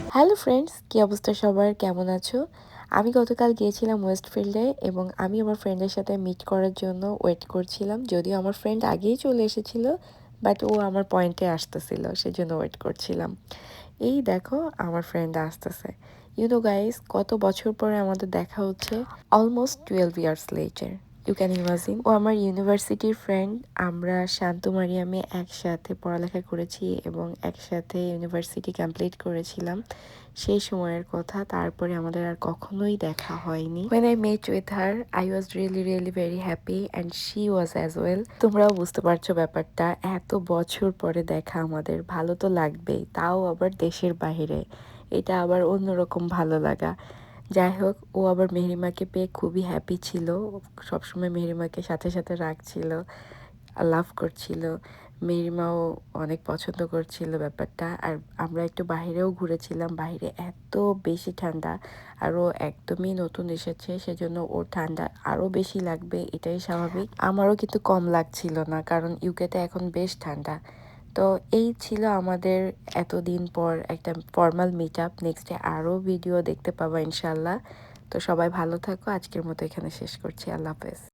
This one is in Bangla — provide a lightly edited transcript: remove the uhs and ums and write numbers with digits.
হ্যালো ফ্রেন্ডস, কী অবস্থা সবার? কেমন আছো? আমি গতকাল গিয়েছিলাম ওয়েস্টফিল্ডে এবং আমি আমার ফ্রেন্ডের সাথে মিট করার জন্য ওয়েট করছিলাম। যদিও আমার ফ্রেন্ড আগেই চলে এসেছিল, বাট ও আমার পয়েন্টে আসতেছিল, সেজন্য ওয়েট করছিলাম। এই দেখো আমার ফ্রেন্ড আসতেছে। ইউ নো গাইস, কত বছর পরে আমাদের দেখা হচ্ছে, almost 12 years later. You can imagine. ও আমার ইউনিভার্সিটির ফ্রেন্ড। আমরা শান্ত মারিয়ামে একসাথে পড়ালেখা করেছি এবং একসাথে ইউনিভার্সিটি কমপ্লিট করেছিলাম। সেই সময়ের কথা, তারপরে আমাদের আর কখনোই দেখা হয়নি। When I met with her, I was really very happy and she was as well. তোমরাও বুঝতে পারছো ব্যাপারটা, এত বছর পরে দেখা আমাদের, ভালো তো লাগবেই, তাও আবার দেশের বাইরে। এটা আবার অন্যরকম ভালো লাগা। যাই হোক, ও আবার মেহরিমাকে পেয়ে খুবই হ্যাপি ছিল। সবসময় মেহরিমাকে সাথে সাথে রাখছিল, লাভ করছিল। মেহরিমাও অনেক পছন্দ করছিল ব্যাপারটা। আর আমরা একটু বাইরেও ঘুরেছিলাম। বাইরে এত বেশি ঠান্ডা, আর ও একদমই নতুন এসেছে, সেজন্য ওর ঠান্ডা আরও বেশি লাগবে, এটাই স্বাভাবিক। আমারও কিন্তু কম লাগছিল না, কারণ ইউকেতে এখন বেশ ঠান্ডা। তো এই ছিল আমাদের এতদিন পর একটা ফর্মাল মিট আপ। নেক্সটে আরও ভিডিও দেখতে পাবো ইনশাল্লাহ। তো সবাই ভালো থাকো, আজকের মতো এখানে শেষ করছি। আল্লাহ হাফেজ।